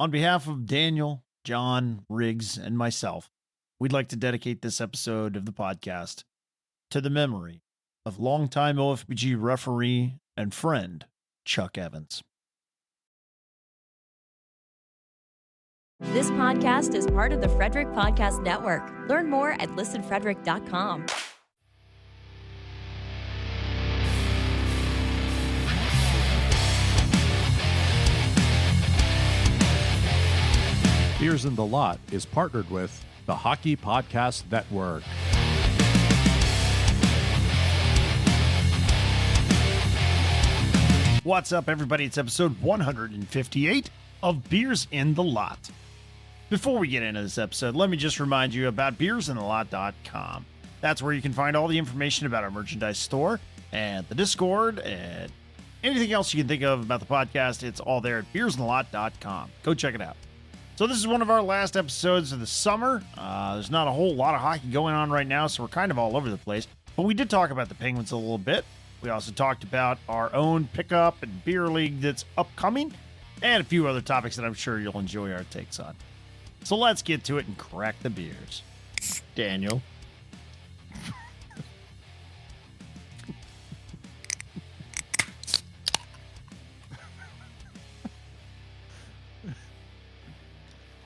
On behalf of Daniel, John, Riggs, and myself, we'd like to dedicate this episode of the podcast to the memory of longtime OFBG referee and friend, Chuck Evans. This podcast is part of the Frederick Podcast Network. Learn more at listenfrederick.com. Beers in the Lot is partnered with the Hockey Podcast Network. What's up, everybody? It's episode 158 of Beers in the Lot. Before we get into this episode, let me just remind you about beersinthelot.com. That's where you can find all the information about our merchandise store and the Discord and anything else you can think of about the podcast. It's all there at beersinthelot.com. Go check it out. So this is one of our last episodes of the summer. There's not a whole lot of hockey going on right now, so we're kind of all over the place. But we did talk about the Penguins a little bit. We also talked about our own pickup and beer league that's upcoming, and a few other topics that I'm sure you'll enjoy our takes on. So let's get to it and crack the beers. Daniel.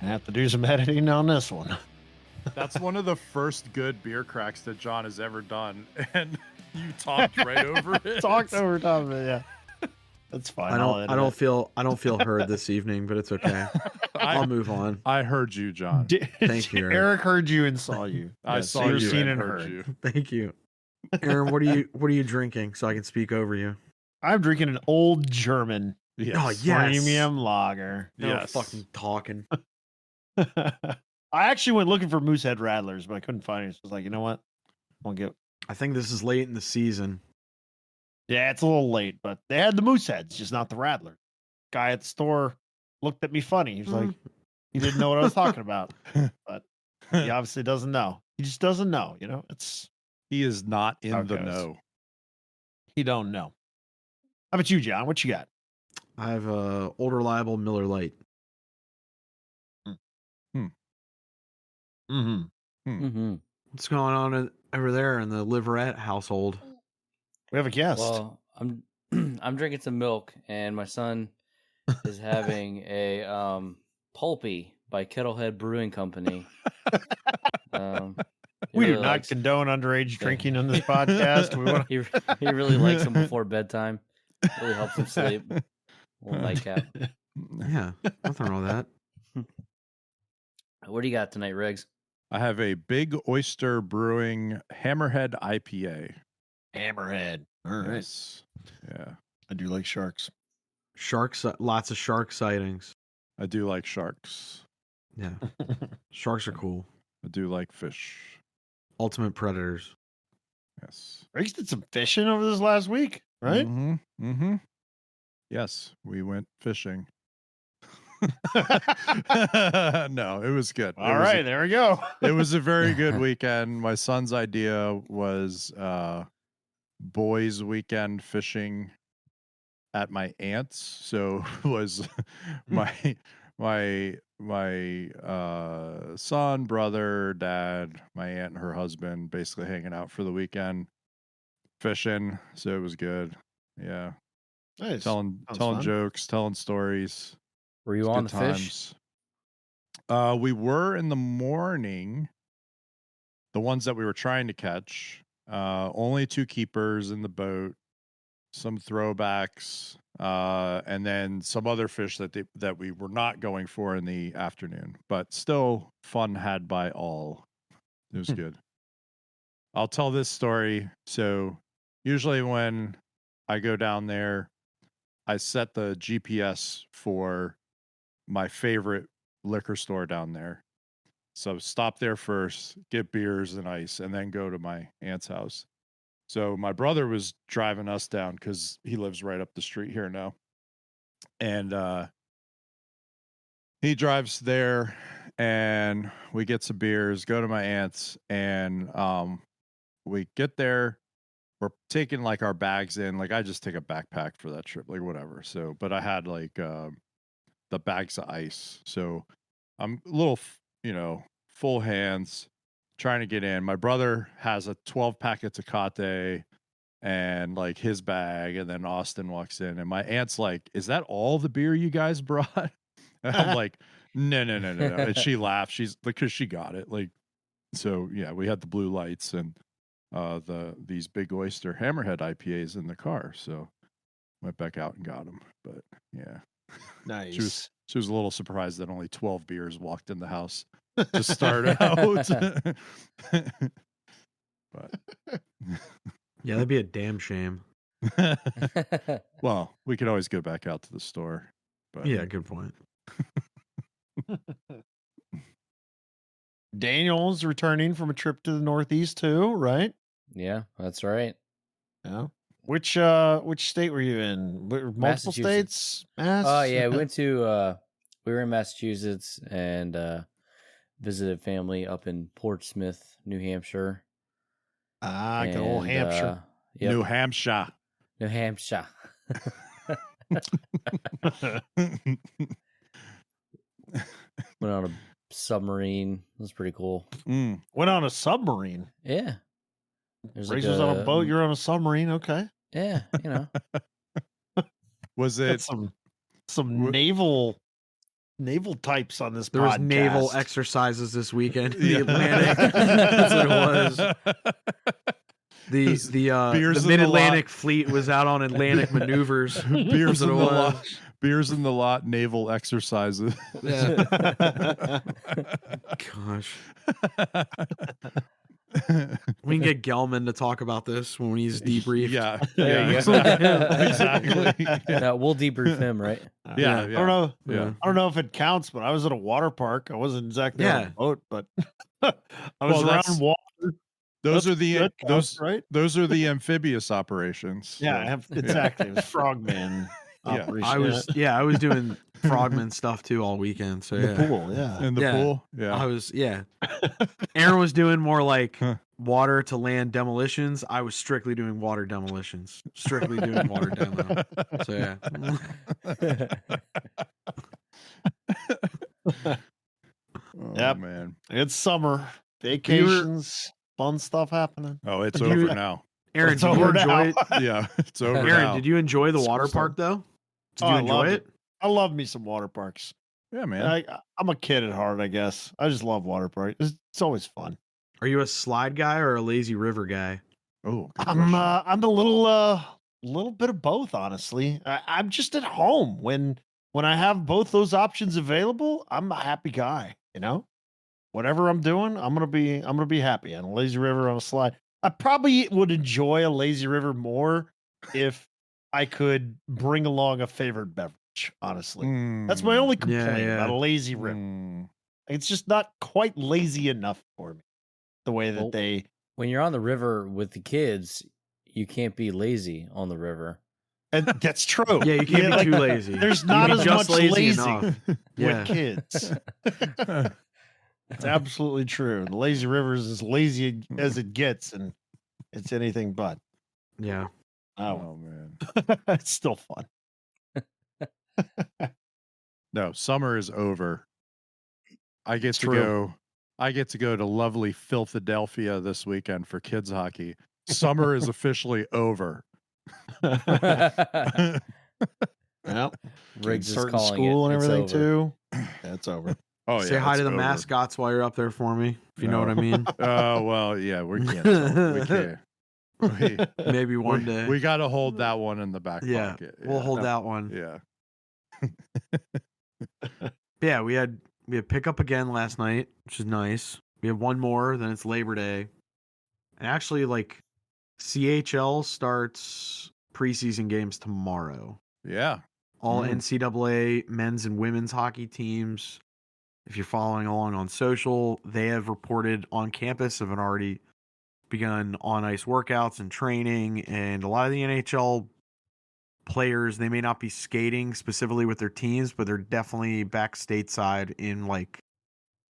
I have to do some editing on this one. That's one of the first good beer cracks that John has ever done, and you talked right over it. Talked over top of it, yeah. That's fine. I don't feel heard this evening, but it's okay. I'll move on. I heard you, John. Thank you, Eric heard you and saw you. I Yes, saw you're you seen and and heard you. Thank you. Aaron, what are you drinking so I can speak over you? I'm drinking an old German Yes. Oh, yes. premium lager. No Yes. fucking talking. I actually went looking for Moosehead Rattlers, but I couldn't find it. So I was like, you know what? I'll get. I think this is late in the season. Yeah, it's a little late, but they had the Mooseheads, just not the Rattler. Guy at the store looked at me funny. He was like, he didn't know what I was talking about, but he obviously doesn't know. He just doesn't know. You know, He is not in How the goes. know. he don't know. How about you, John? What you got? I have a old reliable Miller Lite. Mm-hmm. What's going on over there in the Liverette household? We have a guest. Well, I'm I'm drinking some milk, and my son is having a pulpy by Kettlehead Brewing Company. He We do really not likes- condone underage drinking on this podcast. We want He really likes them before bedtime. Really helps him sleep. Little nightcap. Yeah, nothing wrong with that. What do you got tonight, Riggs? I have a Big Oyster Brewing Hammerhead IPA. Hammerhead. All right. Yes. Yeah. I do like sharks. Sharks, lots of shark sightings. I do like sharks. Yeah, sharks are cool. I do like fish. Ultimate predators. Yes. Riggs did some fishing over this last week, right? Mm-hmm. Mm-hmm. Yes, we went fishing. No, it was good. All right, there we go. It was a very good weekend. My son's idea was boys' weekend fishing at my aunt's. So it was my son, brother, dad, my aunt and her husband basically hanging out for the weekend fishing. So it was good. Yeah. Nice. Telling fun. jokes, telling stories. Were you It's on good the fish? times. We were in the morning. The ones that we were trying to catch. Only 2 keepers in the boat. Some throwbacks, and then some other fish that we were not going for in the afternoon. But still, fun had by all. It was good. I'll tell this story. So usually when I go down there, I set the GPS for my favorite liquor store down there. So stop there first, get beers and ice, and then go to my aunt's house. So my brother was driving us down because he lives right up the street here now. And he drives there and we get some beers, go to my aunt's, and we get there. We're taking like our bags in. Like I just take a backpack for that trip, like whatever. So, but I had like the the bags of ice. So I'm a little, full hands trying to get in. My brother has a 12-pack of Tecate and like his bag, and then Austin walks in, and my aunt's like, "Is that all the beer you guys brought?" And I'm like, No. And she laughed. She's because she got it. Like, so yeah, we had the blue lights and these Big Oyster Hammerhead IPAs in the car. So went back out and got them. But yeah, Nice. she was a little surprised that only 12 beers walked in the house to start out. But Yeah, that'd be a damn shame. well, we could always go back out to the store. But Yeah, good point. Daniel's returning from a trip to the Northeast too, right? Yeah, that's right. Yeah. Which state were you in? Multiple Massachusetts. states? Mass? Oh yeah, we were in Massachusetts and visited family up in Portsmouth, New Hampshire. Good old Hampshire. Yep, New Hampshire. New Hampshire. Went on a submarine. It was pretty cool. Went on a submarine. Yeah. There's like Racers on a boat, you're on a submarine, okay. Yeah, you know. Was it That's some naval types on this There podcast. was naval exercises this weekend in the Atlantic. That's what it was. The Mid-Atlantic Fleet was out on Atlantic maneuvers. Beers in the lot. Beers in the lot. Naval exercises. Yeah. Gosh. We can get Gelman to talk about this when he's debriefed. Yeah. There you Exactly. We'll debrief him, right? Yeah. I don't know. Yeah. I don't know if it counts, but I was at a water park. I wasn't exactly on a boat, but I was Well, around water. Those are the That counts, right? Those are the amphibious operations. Yeah, So, exactly. It was frogman Yeah. operation. I was doing frogman stuff too all weekend. So The yeah. pool, yeah. in the Yeah. pool. Yeah. Aaron was doing more like water to land demolitions. I was strictly doing water demolitions. Strictly doing water demo. So yeah. Oh, Yep. man. It's summer. Vacations, fun stuff happening. Oh, it's You- over now. Aaron, It's did you over enjoy now. Yeah, it's over Aaron, now. did you enjoy the It's water awesome. park though? Did Oh, you I enjoy loved it? I love me some water parks. Yeah, man. I'm a kid at heart, I guess. I just love water parks. It's always fun. Are you a slide guy or a lazy river guy? Oh, good I'm question. I'm a little bit of both, honestly. I'm just at home when I have both those options available. I'm a happy guy, you know. Whatever I'm doing, I'm gonna be happy on a lazy river, on a slide. I probably would enjoy a lazy river more if I could bring along a favorite beverage. Honestly, that's my only complaint yeah. about a lazy river. It's just not quite lazy enough for me. The way that Well, they When you're on the river with the kids, you can't be lazy on the river. and that's true. Yeah, you can't be like, too lazy. There's You not can be as just much lazy enough. Yeah. with kids. It's absolutely true. The lazy river is as lazy as it gets, and it's anything but. Yeah. Oh, Oh man. it's still fun. No, summer is over. I get to True. go. I get to go to lovely Philadelphia this weekend for kids hockey. Summer is officially over. Well, Riggs is starting calling school it. and It's everything over. too. That's over. Oh yeah. Say hi it's to the over. mascots while you're up there for me, if you know what I No. mean. Oh well, yeah. We can't. Tell. We can't. Maybe one day. We got to hold that one in the back yeah, pocket. we'll hold that one. Yeah. Yeah, we had pickup again last night, which is nice. We have one more, then it's Labor Day. And actually, like, CHL starts preseason games tomorrow. Yeah. All NCAA men's and women's hockey teams, if you're following along on social, they have reported on campus have already begun on-ice workouts and training. And a lot of the NHL players, they may not be skating specifically with their teams, but they're definitely back stateside in, like,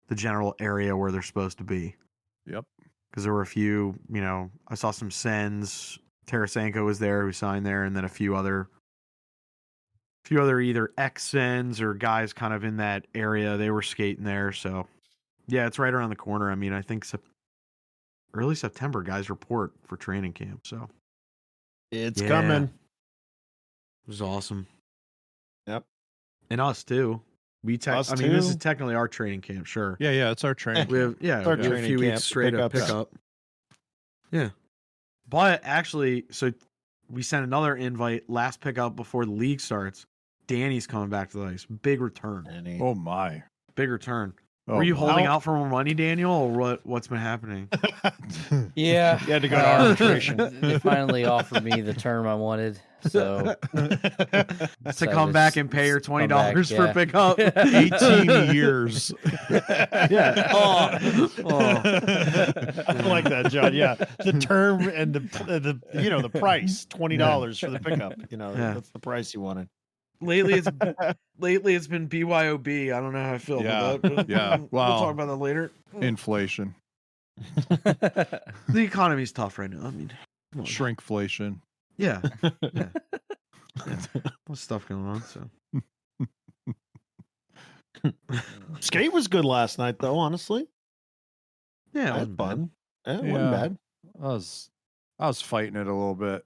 the general area where they're supposed to be. Yep. Because there were a few, I saw some Sens. Tarasenko was there, who signed there, and then a few other few other either ex-Sens or guys kind of in that area. They were skating there. So, yeah, it's right around the corner. I mean, I think early September, guys report for training camp. So, It's Yeah. coming. it was awesome. Yep. And us, too. Us I mean, this too. is technically our training camp, sure. Yeah, it's our training. We have, It's our we have a training few camp, weeks straight up pickups. pickup. Yeah. But actually, so we sent another invite last pickup before the league starts. Danny's coming back to the ice. Big return. Danny. Oh my. Big return. Oh, Were you my. holding out for more money, Daniel, or what's been happening? Yeah. You had to go to arbitration. They finally offered me the term I wanted. So To come back and pay your $20 for yeah. pickup. 18 years. Yeah. I like that, John. Yeah, the term and the the price, $20 for the pickup. Yeah. That's the price you wanted. Lately it's been BYOB. I don't know how I feel about that. But Yeah. we'll Wow. talk about that later. Inflation. The economy's tough right now. I mean, come on. Shrinkflation. Yeah. Yeah. What's stuff going on? So Skate was good last night, though. Honestly, yeah, it that was wasn't bad. fun. It Yeah. wasn't bad. I was fighting it a little bit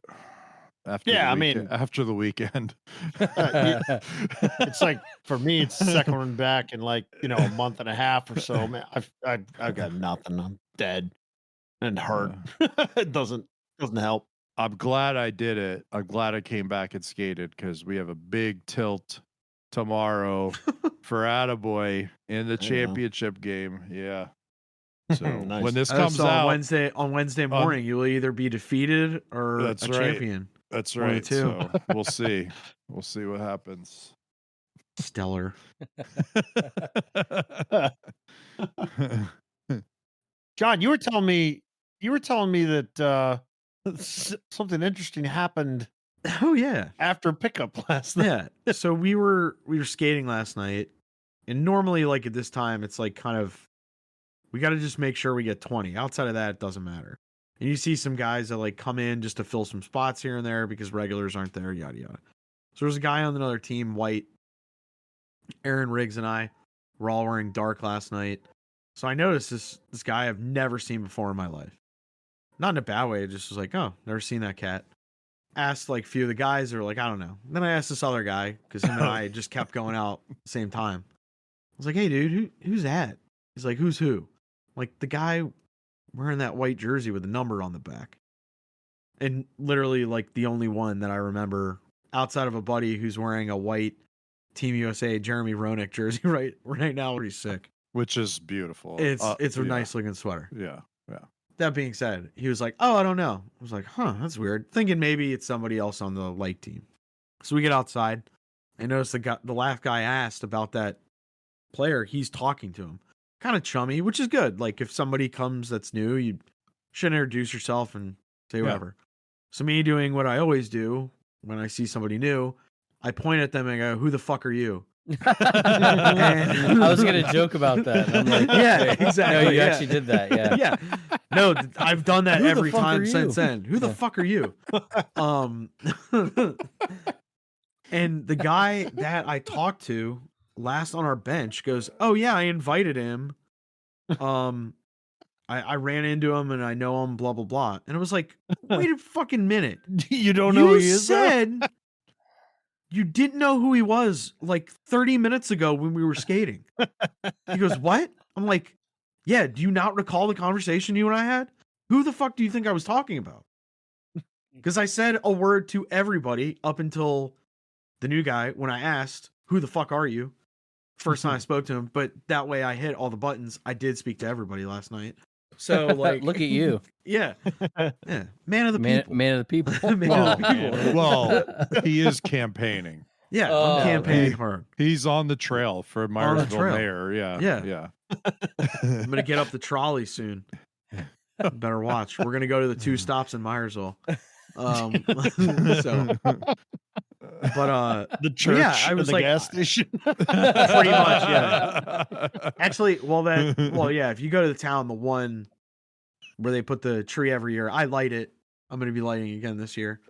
after Yeah, the I weekend, mean- after the weekend. It's like for me, it's the second one back in like a month and a half or so. Man, I've got nothing. I'm dead and hurt. It doesn't help. I'm glad I did it. I'm glad I came back and skated because we have a big tilt tomorrow for Attaboy in the championship game. Yeah. So Nice. when this Oh, comes so out, on Wednesday morning, you will either be defeated or That's a right. champion. that's one of the right. two. So we'll see. We'll see what happens. Stellar. John, you were telling me that something interesting happened Oh yeah. after pickup last night. Yeah. So we were skating last night, and normally like at this time it's like kind of we got to just make sure we get 20. Outside of that, it doesn't matter. And you see some guys that like come in just to fill some spots here and there because regulars aren't there, yada yada. So there's a guy on another team, White, Aaron Riggs and I were all wearing dark last night. So I noticed this guy I've never seen before in my life. Not in a bad way, it just was like, oh, never seen that cat. Asked like a few of the guys, they were like, I don't know. Then I asked this other guy, because him and I just kept going out at the same time. I was like, hey dude, who's that? He's like, who's who? Like the guy wearing that white jersey with the number on the back. And literally like the only one that I remember outside of a buddy who's wearing a white Team USA Jeremy Roenick jersey right now, pretty sick. Which is beautiful. It's a yeah. nice looking sweater. Yeah. That being said, he was like, oh, I don't know. I was like, huh, that's weird. Thinking maybe it's somebody else on the light team. So we get outside. I noticed the last guy asked about that player. He's talking to him. Kind of chummy, which is good. Like if somebody comes that's new, you should introduce yourself and say whatever. So me doing what I always do when I see somebody new, I point at them and I go, who the fuck are you? I was gonna joke about that. I'm like, Yeah, exactly. no, you yeah. actually did that. Yeah. Yeah. No, I've done that Who the every fuck time are since you? then. Who the fuck are you? And the guy that I talked to last on our bench goes, "Oh yeah, I invited him. I ran into him and I know him, blah blah blah." And it was like, wait a fucking minute. You don't know who he is? though? said you didn't know who he was like 30 minutes ago when we were skating. He goes, "What?" I'm like, "Yeah, do you not recall the conversation you and I had? Who the fuck do you think I was talking about?" Because I said a word to everybody up until the new guy when I asked, "Who the fuck are you?" First time I spoke to him, but that way I hit all the buttons. I did speak to everybody last night. So like, Look at you, yeah, yeah, man of the people. man of the people. Man Well, of the people. well, he is campaigning. Yeah, Oh, I'm campaigning okay. hard. He's on the trail for the Myersville trail. mayor. Yeah. Yeah. Yeah. I'm gonna get up the trolley soon. Better watch. We're gonna go to the 2 stops in Myersville. So, but The church, yeah, I and was the like, gas station. pretty much, yeah. Actually, well, yeah. If you go to the town, the one where they put the tree every year, I light it. I'm gonna be lighting again this year.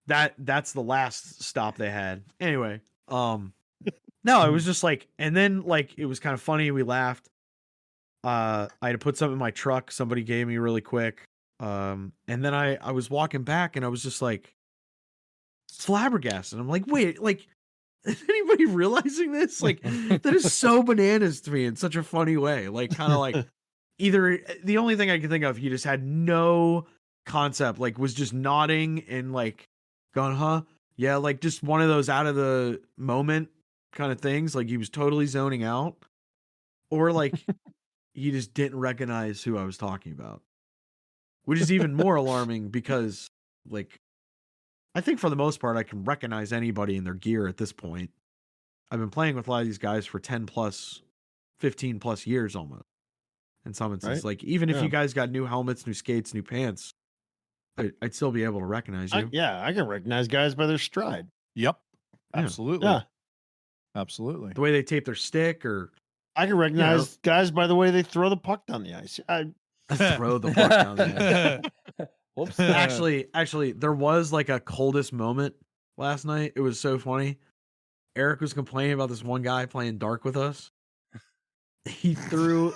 that's the last stop they had. Anyway, no, it was just like, and then like it was kind of funny. We laughed. I had to put something in my truck. Somebody gave me really quick. And then I was walking back and I was just like flabbergasted. I'm like, wait, like, is anybody realizing this? Like, that is so bananas to me in such a funny way. Like, kind of like either the only thing I could think of, he just had no concept, like was just nodding and like going, huh? Yeah, like just one of those out of the moment kind of things. Like he was totally zoning out. Or like he just didn't recognize who I was talking about. Which is even more alarming because, like, I think for the most part, I can recognize anybody in their gear at this point. I've been playing with a lot of these guys for 10 plus, 15 plus years almost. In some instances, Right. like, even if Yeah. you guys got new helmets, new skates, new pants, I'd still be able to recognize you. I can recognize guys by their stride. Yep. Yeah. Absolutely. Yeah. Absolutely. The way they tape their stick or I can recognize guys by the way they throw the puck down the ice. throw the puck down there. Whoops. Actually, there was like a coldest moment last night. It was so funny. Eric was complaining about this one guy playing dark with us. He threw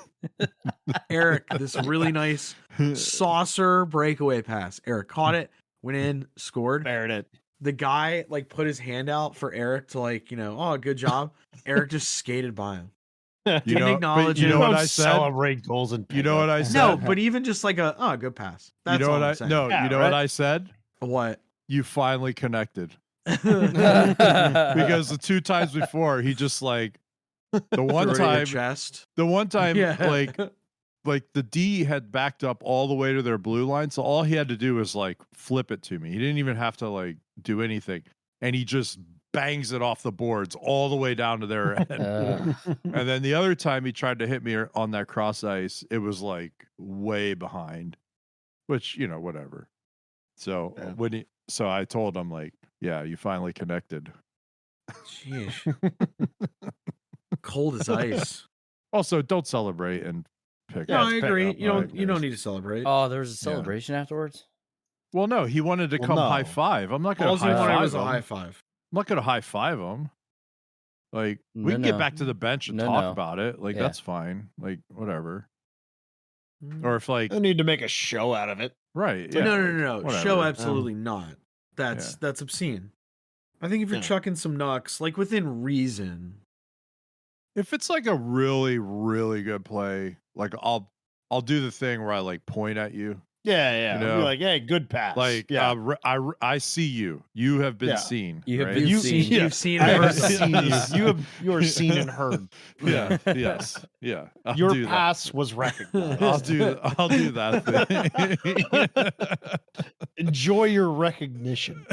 Eric this really nice saucer breakaway pass. Eric caught it, went in, scored. Bared it. The guy like put his hand out for Eric to like, oh, good job. Eric just skated by him. Didn't acknowledge you it. know what Don't I said? Celebrate goals and You know what I said? No, but even just like good pass. That's you know all what I'm I saying. no, Yeah, you know right? what I said? What? You finally connected. Because Because the two times before, he just like the one time chest. like the D had backed up all the way to their blue line, so all he had to do was like flip it to me. He didn't even have to like do anything, and he just bangs it off the boards all the way down to their end. And then the other time he tried to hit me on that cross ice, it was like way behind, which whatever. So Yeah. so I told him like, yeah, you finally connected. Sheesh. Cold as ice. Also, don't celebrate and pick. No, up. I it's agree. picking You up, don't. You don't need to celebrate. Oh, there was a celebration afterwards? Well, no, he wanted to Well, come no. high five. I'm not going All to he high wanted five was him. a high five. I'm not going to high five him. Like we can get back to the bench and talk about it. Like that's fine. Like whatever. Or if like I need to make a show out of it. right. No, Yeah, no. whatever. Show absolutely not. That's obscene. I think if you're Yeah. chucking some knucks, like within reason. If it's like a really, really good play, like I'll do the thing where I like point at you. Yeah. You know, You're like, hey, good pass. Like yeah. I see you. You have been Yeah. seen. You have right? been seen. You've seen I it. have seen you. You are seen and heard. Yeah. Yes. Yeah. I'll Your do that. pass was recognized. I'll do that thing. Enjoy your recognition.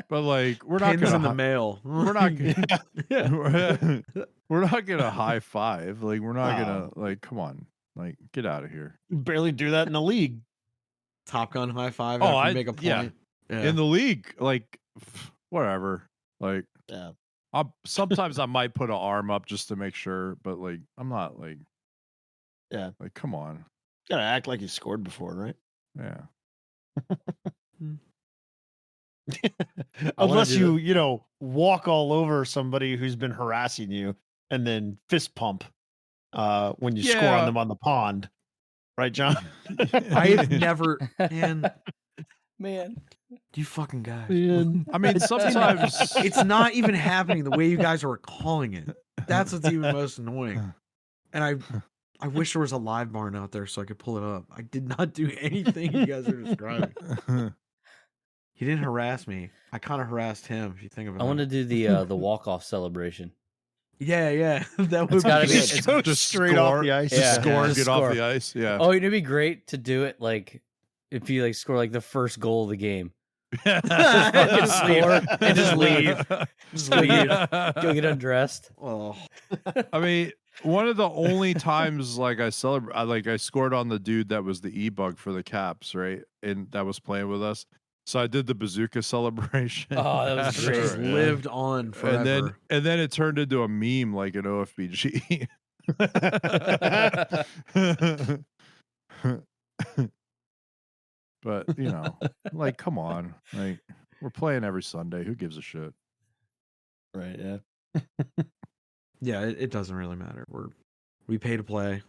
But like we're not Pins gonna in the mail. we're not we're not gonna high five. Like we're not gonna like come on. Like get out of here. Barely do that in the league. Top Gun high five. Oh, after you I- make a point. yeah. Yeah. In the league, like whatever. Like Yeah. sometimes I might put an arm up just to make sure, but like I'm not like Yeah. like come on. Gotta act like you scored before, right? Yeah. Unless you walk all over somebody who's been harassing you and then fist pump when you score Yeah. on them on the pond. Right, John? I've never. Man, Man. you fucking guys. I mean sometimes It's not even happening the way you guys are calling it. That's what's even most annoying. And I wish there was a live barn out there so I could pull it up. I did not do anything you guys are describing. He didn't harass me. I kind of harassed him. If you think about I it. want to do the walk-off celebration. Yeah. That would It's gotta be be- good. it's Go just straight score. off the ice. Yeah. score, Just get score. off the ice. Yeah. Oh, it'd be great to do it like if you like score like the first goal of the game. Fucking score and just leave. Just leave. Go get undressed. Oh, I mean, one of the only times like I scored on the dude that was the e-bug for the Caps, right? And that was playing with us. So I did the bazooka celebration. Oh, that was it great. just lived on forever. and then it turned into a meme like an OFBG. But, you know, like, come on. Like, we're playing every Sunday. Who gives a shit? Right. Yeah. Yeah, it doesn't really matter. We pay to play.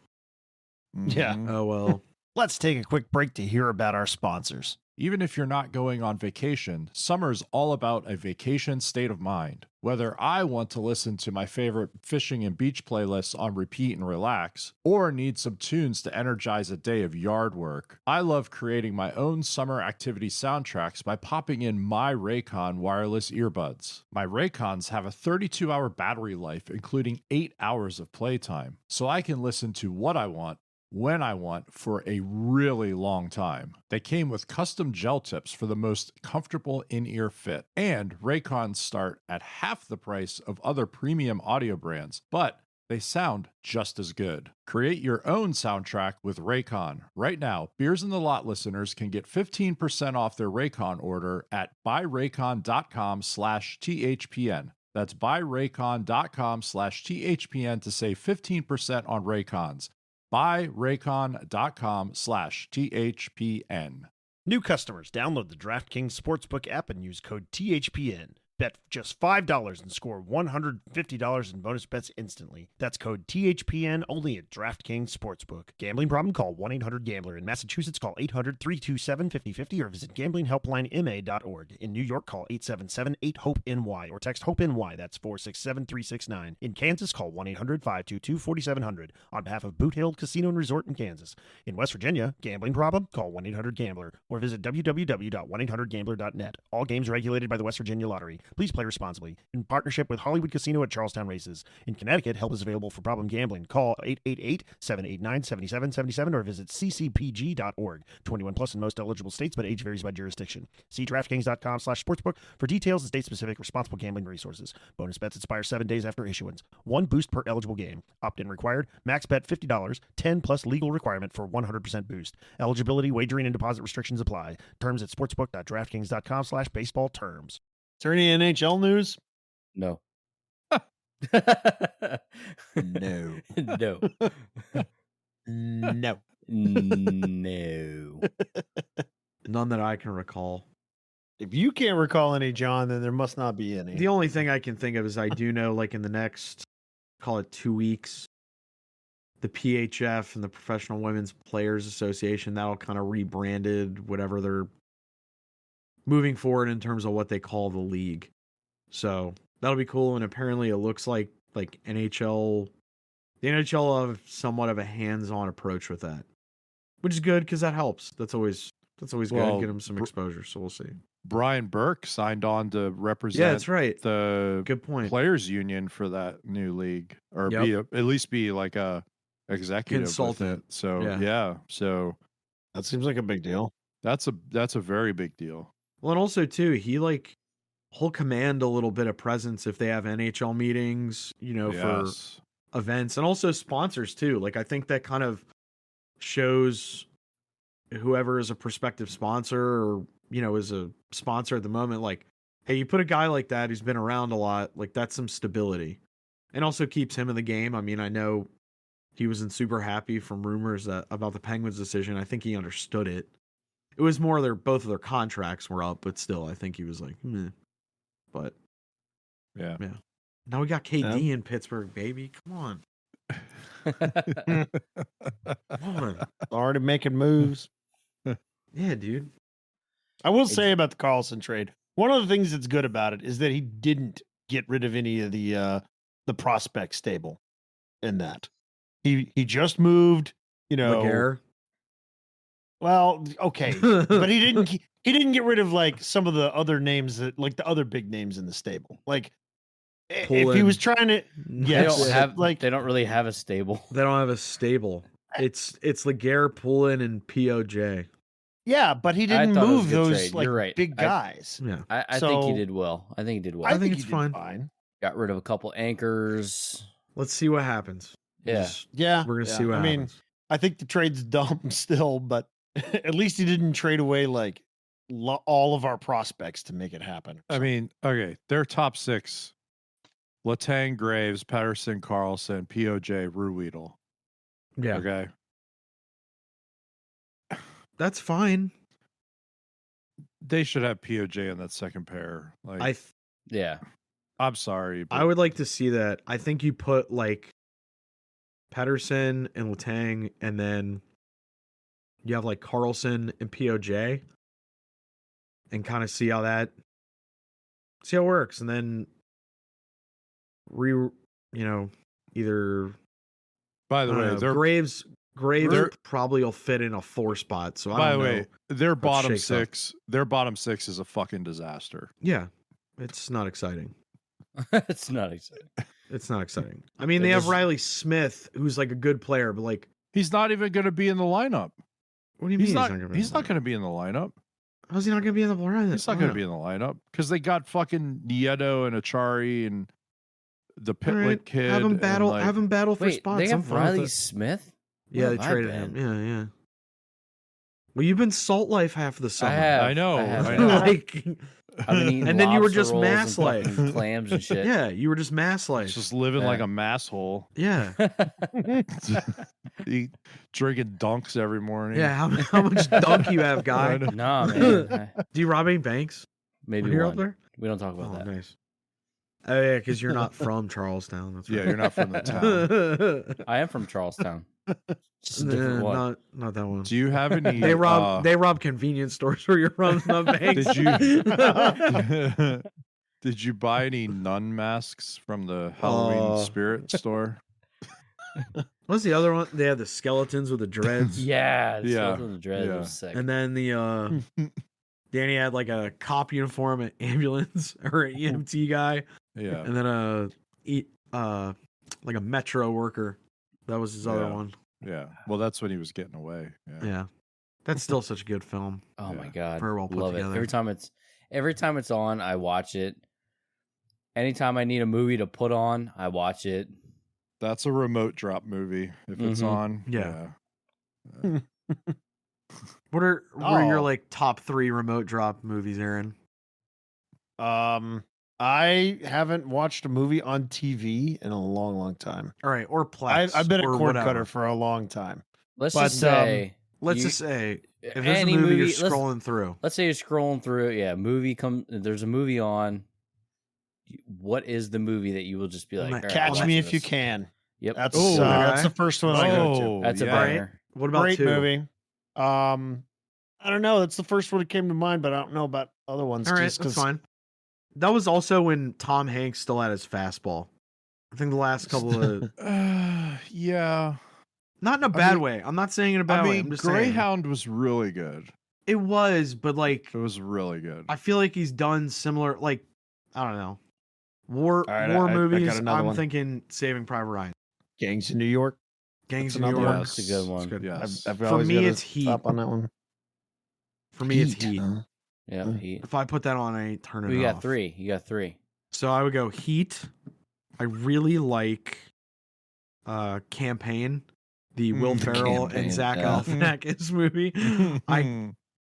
Yeah. Mhm. Oh well. Let's take a quick break to hear about our sponsors. Even if you're not going on vacation, summer's all about a vacation state of mind. Whether I want to listen to my favorite fishing and beach playlists on repeat and relax, or need some tunes to energize a day of yard work, I love creating my own summer activity soundtracks by popping in my Raycon wireless earbuds. My Raycons have a 32-hour battery life, including 8 hours of playtime, so I can listen to what I want, when I want, for a really long time. They came with custom gel tips for the most comfortable in-ear fit, and Raycons start at half the price of other premium audio brands, but they sound just as good. Create your own soundtrack with Raycon. Right now, Beers in the Lot listeners can get 15% off their Raycon order at buyraycon.com/THPN. That's buyraycon.com/THPN to save 15% on Raycons. buyraycon.com/THPN. New customers, download the DraftKings Sportsbook app and use code THPN. Bet just $5 and score $150 in bonus bets instantly. That's code THPN only at DraftKings Sportsbook. Gambling problem? Call 1-800-GAMBLER. In Massachusetts, call 800-327-5050 or visit gamblinghelplinema.org. In New York, call 877-8-HOPE-NY or text HOPE-NY. That's 467-369. In Kansas, call 1-800-522-4700 on behalf of Boot Hill Casino and Resort in Kansas. In West Virginia, gambling problem? Call 1-800-GAMBLER or visit www.1800gambler.net. All games regulated by the West Virginia Lottery. Please play responsibly. In partnership with Hollywood Casino at Charlestown Races. In Connecticut, help is available for problem gambling. Call 888-789-7777 or visit ccpg.org. 21 plus in most eligible states, but age varies by jurisdiction. See DraftKings.com/sportsbook for details and state-specific responsible gambling resources. Bonus bets expire 7 days after issuance. 1 boost per eligible game. Opt-in required. Max bet $50. 10 plus legal requirement for 100% boost. Eligibility, wagering, and deposit restrictions apply. Terms at sportsbook.draftkings.com/baseball terms. Is there any NHL news? No. No. No. No. No. None that I can recall. If you can't recall any, John, then there must not be any. The only thing I can think of is I do know, like, in the next, call it 2 weeks, the PHF and the Professional Women's Players Association, that'll kind of rebranded whatever they're moving forward in terms of what they call the league. So that'll be cool. And apparently it looks like NHL, the NHL will have somewhat of a hands-on approach with that, which is good because that helps. That's always Well, good. Get them some exposure. So we'll see. Brian Burke signed on to represent Yeah, that's right. the Good point. players union for that new league, or Yep. at least be like a executive Consultant. with it. So Yeah. so That seems like a big deal. that's a very big deal. Well, and also too, he'll command a little bit of presence if they have NHL meetings, for Yes. events, and also sponsors too. Like, I think that kind of shows whoever is a prospective sponsor or, is a sponsor at the moment, like, hey, you put a guy like that who's been around a lot, like, that's some stability, and also keeps him in the game. I mean, I know he wasn't super happy from rumors about the Penguins' decision. I think he understood it. It was more both of their contracts were up, but still, I think he was like, But Yeah. now we got KD in Pittsburgh, baby. Come on. Come on. Already making moves. Yeah, dude. I will say about the Carlson trade, one of the things that's good about it is that he didn't get rid of any of the prospect stable in that. He just moved, Laguerre. Well, okay, but he didn't get rid of like some of the other names that, like, the other big names in the stable. Like, if he Pullen. was trying to, They don't have like, they don't really have a stable. They don't have a stable. It's Laguerre, Poulin, and POJ. yeah, but he I didn't thought it was a move good those trade. like You're right. big guys. Yeah. I think he So- did well. I think he did well. I think he it's did fine. Got rid of a couple anchors. Let's see what happens. Yeah. Yeah, We're gonna see what I mean, happens. I think the trade's dumb still, but at least he didn't trade away like all of our prospects to make it happen. I mean, okay, their top 6: Letang, Graves, Pettersson, Carlson, POJ, Ruedel. Yeah. Okay. That's fine. They should have POJ in that second pair. Like, Yeah. I'm sorry. But I would like to see that. I think you put like Pedersen and Letang, and then you have like Carlson and POJ, and kind of see how it works, and then either. By the I don't way, know, they're Graves they're- probably will fit in a 4 spot. So I by don't the know. way, their bottom shakes up. six. Their bottom six is a fucking disaster. Yeah, it's not exciting. It's not exciting. It's not exciting. I mean, they have Riley Smith, who's like a good player, but like, He's not even going to be in the lineup. what do you mean He's not. gonna be He's in not going to be in the lineup. How's he not going to be in the lineup? He's not going to be in the lineup because they got fucking Nieto and Achari and the Pitlick kid. Have him and, battle. like- Have him battle for Wait, spots. they I'm have fine with Riley it. Smith? Yeah, Where they have I traded been? him. Yeah. Well, you've been Salt Life half of the summer. I have. I know, I have. I know. Like, I've been eating and then you were lobster just rolls mass and life. fucking clams and shit. Yeah, you were just mass life. Just living Yeah. like a masshole. Yeah, Drinking dunks every morning. yeah. How much dunk you have, I guy? know. Nah, man. Do you rob any banks? Maybe when you're one. up there? We don't talk about Oh, that. nice. Oh yeah, because you're not from Charlestown. That's Yeah, right. you're not from the town. I am from Charlestown. Just a different one. Not that one. Do you have any? They rob convenience stores where you're from, not banks. Did you? Did you buy any nun masks from the Halloween spirit store? What's the other one? They had the skeletons with the dreads. Yeah. Yeah, The dread yeah. was sick. And then the Danny had like a cop uniform, an ambulance or an EMT guy, Yeah. and then like a metro worker. That was his other Yeah. one. Yeah. Well, that's when he was getting away. Yeah. Yeah, that's still such a good film. Oh my Yeah. god. Very well put Love together. it. Every time it's on, I watch it. Anytime I need a movie to put on, I watch it. That's a remote drop movie if it's Mhm. on. Yeah. Yeah. What are your Oh. like top 3 remote drop movies, Aaron? I haven't watched a movie on TV in a long, long time. All right, or Plex. I've been a or cord whatever. cutter for a long time. Let's But, just say Let's you- just say if there's any a movie you're let's- scrolling through. Let's say you're scrolling through, there's a movie on. What is the movie that you will just be like, Catch "All right, Catch I'll Me watch If You this." Can. Yep. That's Ooh, that's okay. the first one I go to. Oh, That's a yeah. banger. What about Great 2? movie. I don't know. That's the first one that came to mind, but I don't know about other ones. All right, just that's 'cause- fine. That was also when Tom Hanks still had his fastball. I think the last couple of Yeah. not in a bad mean- way. I'm not saying in a bad I way. mean, I'm just saying Greyhound was really good. it was, but like It was really good. I feel like he's done similar. Like I don't know, war All right, war I got movies. another I'm one. thinking Saving Private Ryan, Gangs in New York. Gangs That's in New another York. one. That's a good one. It's good. Yes. I've For always me, gotta it's Heat. stop on that one. For me, it's Heat. Huh? Yeah. Mm. Heat. If I put that on, I turn it You off. got 3. You got 3. So I would go Heat. I really like Campaign, the Will Ferrell Campaign, and Zach yeah. Galifianakis movie.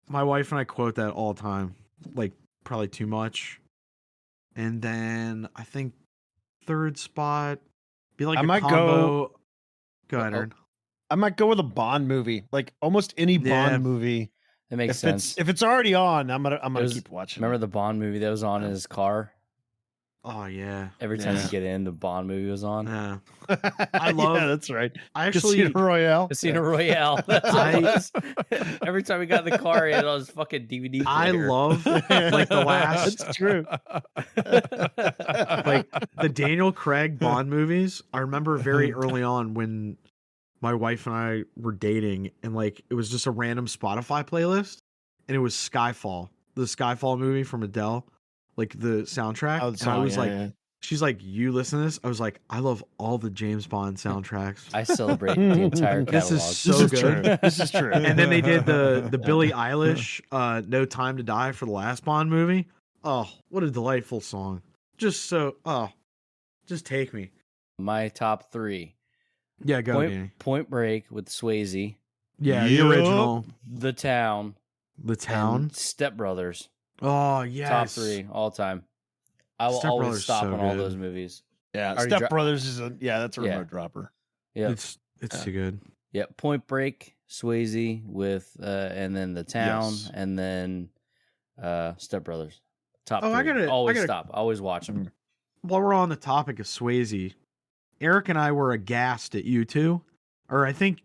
My wife and I quote that all the time, like probably too much. And then I think third spot be like I a might combo. Go ahead, Uh-oh. Aaron. I might go with a Bond movie, like almost any Yeah. Bond movie. That makes If sense. it's already on, I'm gonna It was- keep watching. Remember the Bond movie that was on in his car? Oh yeah, Every time Yeah. you get in, the Bond movie was on. yeah. I love- Yeah, that's right. I actually, Casino Royale. Casino Royale. That's what it was. Every time we got in the car, he had all his fucking DVD I player. love like the last, That's true. like the Daniel Craig Bond movies. I remember very early on when my wife and I were dating, and like it was just a random Spotify playlist, and it was Skyfall, the Skyfall movie from Adele, like the soundtrack. Oh, the and I song, was yeah, like, yeah. she's like, "You listen to this?" I was like, "I love all the James Bond soundtracks." I celebrate the entire catalog. This is so This is good. true. This is true. And then they did the Billie Eilish "No Time to Die" for the last Bond movie. Oh, what a delightful song! Just take me. My top 3. Yeah, go, Danny. Point Break with Swayze. Yeah, the Yup. original, The Town. The Town. And Step Brothers. Oh yes, Top 3 all time. I will Step always Brothers stop so on all good. those movies. Yeah, Already Step dro- Brothers is that's a Yeah. remote dropper. Yeah. It's Yeah. too good. Yeah, Point Break, Swayze with and then The Town, Yes. and then Step Brothers. Top Oh, I 3. gotta- always I gotta- stop. Always watch them. While we're on the topic of Swayze, Eric and I were aghast at you two. Or I think,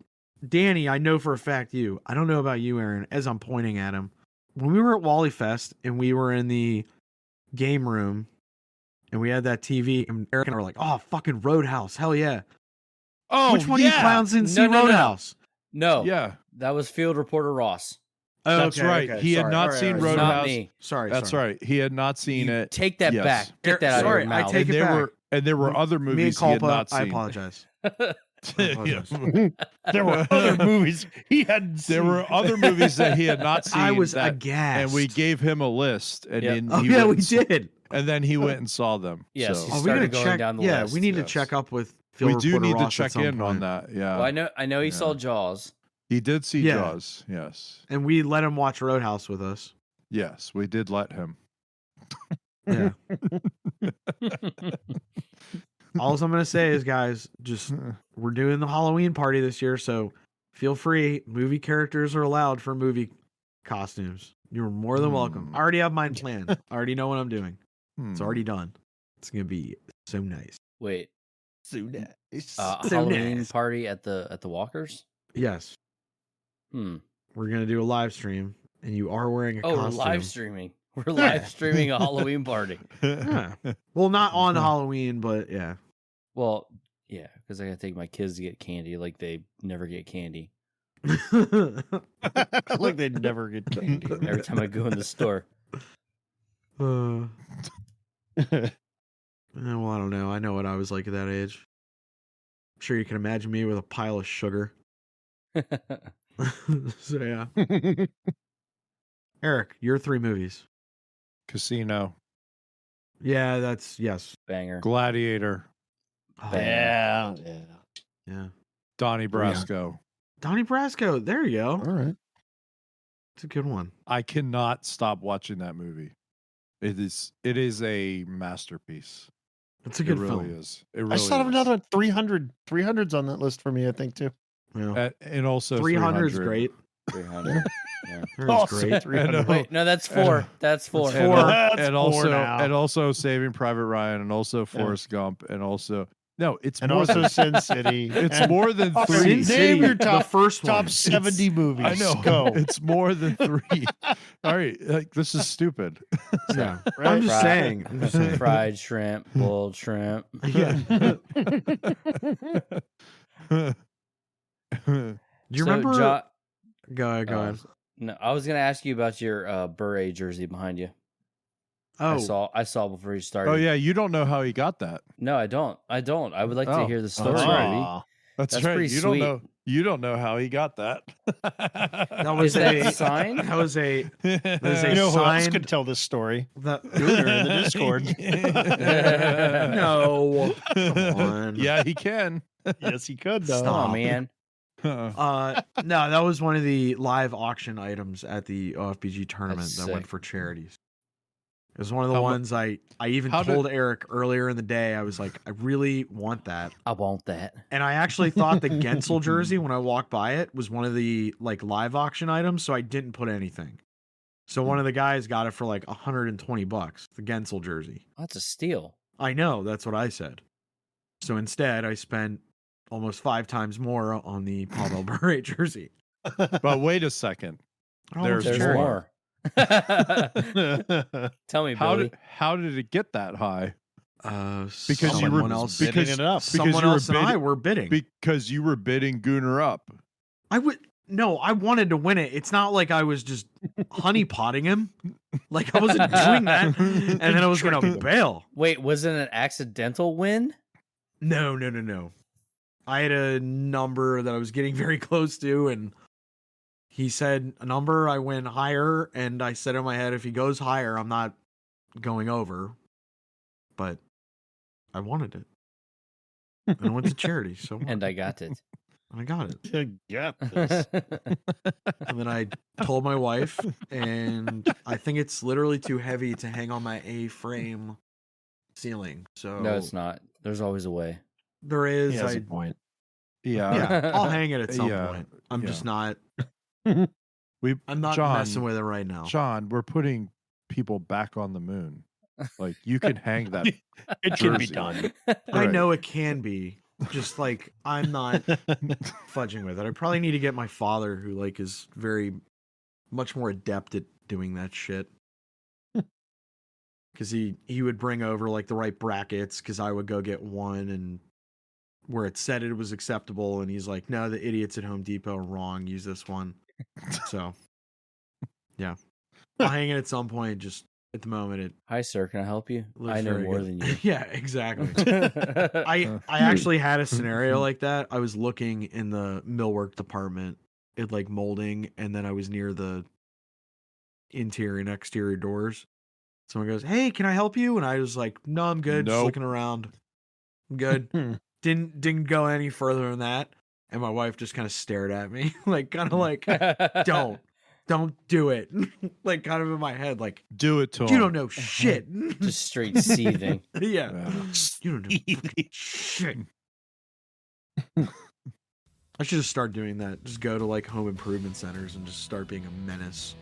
Danny, I know for a fact you. I don't know about you, Aaron, as I'm pointing at him. When we were at Wally Fest and we were in the game room and we had that TV, and Eric and I were like, oh, fucking Roadhouse. Hell yeah. Oh, Which one of you clowns didn't see No, no, no. Roadhouse? No, Yeah, that was Field Reporter Ross. Oh, that's okay, right. okay. He had Sorry. not All right, seen all right. It's Roadhouse. not me. Sorry. That's sorry. right. He had not seen You it. Take that Yes. back. Get that out Sorry, of your I mouth. take And it there back. were other Mea movies he had culpa, not seen. I apologize. Yeah. There were other movies he hadn't seen. There were other movies that he had not seen. I was that- aghast. and we gave him a list, and Yeah. then Oh, he yeah, went we and s- did. And then he went and saw them. Yes, so. he Oh, we started gotta going check. down the Yeah, list. we need to Yes. check up with we Phil do Reporter need to Ross at check some in on point. that. Yeah, Well, I know he Yeah. saw Jaws. he did see Yeah. Jaws. Yes, And we let him watch Roadhouse with us. yes, we did let him. Yeah. All I'm gonna say is, guys, just we're doing the Halloween party this year, so feel free. Movie characters are allowed for movie costumes. You're more than welcome. I already have mine planned. I already know what I'm doing. It's already done. It's gonna be so nice. Wait, So nice. So Halloween nice. party at the Walkers? Yes, Hmm. we're gonna do a live stream, and you are wearing a Oh, costume. we're live streaming. We're live streaming a Halloween party. Yeah. Well, not on Halloween, but yeah. Well, yeah, because I gotta take my kids to get candy, like they never get candy Like they'd never get candy. every time I go in the store. Well, I don't know. I know what I was like at that age. I'm sure you can imagine me with a pile of sugar. So yeah. Eric, your 3 movies. Casino, Yeah, that's yes. Banger. Gladiator, Oh, Yeah. Yeah. yeah. Donnie Brasco. Donnie Brasco. There you go. All right. It's a good one. I cannot stop watching that movie. It is a masterpiece. It's a good it really film. is. It really I saw is. another 300. 300's on that list for me, I think, too. Yeah. And also 300 is great. 300. 300 Also is great. 300. Wait, no, that's 4. That's 4. That's 4. That's and four also now. and also Saving Private Ryan, and also Forrest Gump, and also no, it's And more also than, Sin City. it's And more than Sin 3. City. Name your the top- first one. top 70 movies. I know. Go. It's more than 3. All right, like this is stupid. Yeah. Right? I'm just Fried. saying. I'm just saying. Fried shrimp, boiled shrimp. Yeah. Do you So, remember? Jo- Go ahead. Go ahead. No, I was gonna ask you about your Bure jersey behind you. Oh, I saw before you started. Oh yeah, you don't know how he got that. No, I don't. I would like to Oh. hear the story. That's right. Aw. That's, That's right. pretty You sweet. don't know. You don't know how he got that. that was Is that a the sign? That was a You a know who else signed- could tell this story? that, Gooner in the Discord. no. Come on. Yeah, he can. Yes, he could, though. Come on, Stop. man. No, that was one of the live auction items at the OFBG tournament That's that went sick. for charities. It was one of the How mu- ones I even how did- told Eric earlier in the day. I was like, I really want that. I want that. And I actually thought the Gensel jersey, when I walked by it, was one of the like live auction items, so I didn't put anything. So one of the guys got it for like $120, the Gensel jersey. That's a steal. I know, that's what I said. So instead, I spent almost 5 times more on the Pavel Bure jersey. But wait a second. Oh, There's it's There's charity. more. Tell me, Billy. How did it get that high? Because you someone were else, bidding it up. someone you were else and I bidding- were bidding. Because you were bidding Gooner up. I wanted to win it. It's not like I was just honeypotting him. Like I wasn't doing that, and then I was gonna bail. Wait, was it an accidental win? No. I had a number that I was getting very close to, and he said a number. I went higher, and I said in my head, if he goes higher, I'm not going over. But I wanted it, and I went to charity. So And I got it. I got it. To get this. And then I told my wife, and I think it's literally too heavy to hang on my A-frame ceiling. So No, it's not. There's always a way. There is. He has a point. Yeah. Yeah, I'll hang it at some Yeah, point. I'm yeah. just not. We I'm not John, messing with it right now. John, we're putting people back on the moon. Like you can hang that. It can be jersey. done. I Right. know it can be. Just like I'm not fudging with it. I probably need to get my father, who like is very much more adept at doing that shit. Because he would bring over like the right brackets, because I would go get one and where it said it was acceptable, and he's like, no, the idiots at Home Depot are wrong, use this one. So yeah, I'll hang it at some point. Just at the moment it Hi, sir. Can I help you? looks I know very more good. than you. Yeah, exactly. I actually had a scenario like that. I was looking in the millwork department at like molding, and then I was near the interior and exterior doors. Someone goes, "Hey, can I help you?" And I was like, "No, I'm good. Just Nope. looking around. I'm good." Didn't go any further than that. And my wife just kind of stared at me, like kind of like, don't do it. Like kind of in my head, like, Do it to you him. don't know shit. Just straight seething. Yeah. Yeah. You don't know fucking shit. I should just start doing that. Just go to like home improvement centers and just start being a menace.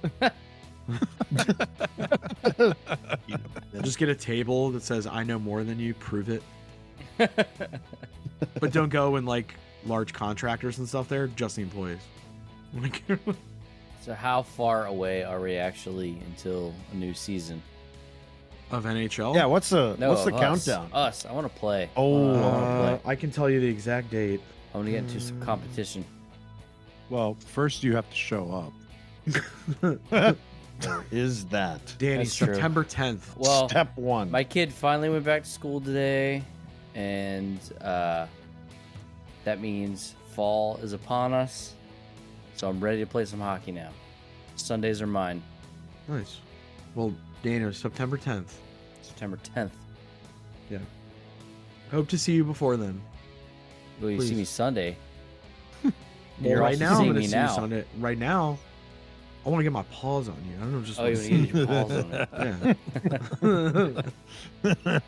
Just get a table that says "I know more than you, prove it." But don't go in like large contractors and stuff there, just the employees. Like, So how far away are we actually until a new season? of NHL? Yeah, what's the No, what's the of us. countdown? Us. I want to play. Oh, I wanna play. I can tell you the exact date. I want to get into some competition. Well, first you have to show up. there is that. Danny, That's true. September 10th. Well, Step one. my kid finally went back to school today, and that means fall is upon us. So I'm ready to play some hockey now. Sundays are mine. Nice. Well, Daniel, September 10th. September 10th. Hope to see you before then. Will you see Please. me Sunday? Well, You're right also now, I'm seeing going to me see you now. Sunday. Right now, I want to get my paws on you. I don't know, just Oh, wanna you see need your balls on it. Yeah.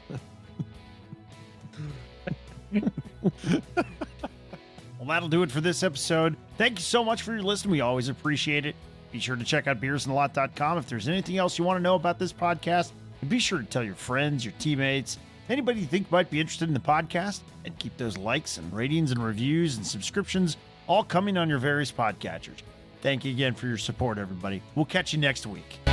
Well, that'll do it for this episode. Thank you so much for your listening. We always appreciate it. Be sure to check out beersandthelot.com if there's anything else you want to know about this podcast. And be sure to tell your friends, your teammates, anybody you think might be interested in the podcast, and keep those likes and ratings and reviews and subscriptions all coming on your various podcatchers. Thank you again for your support, everybody. We'll catch you next week.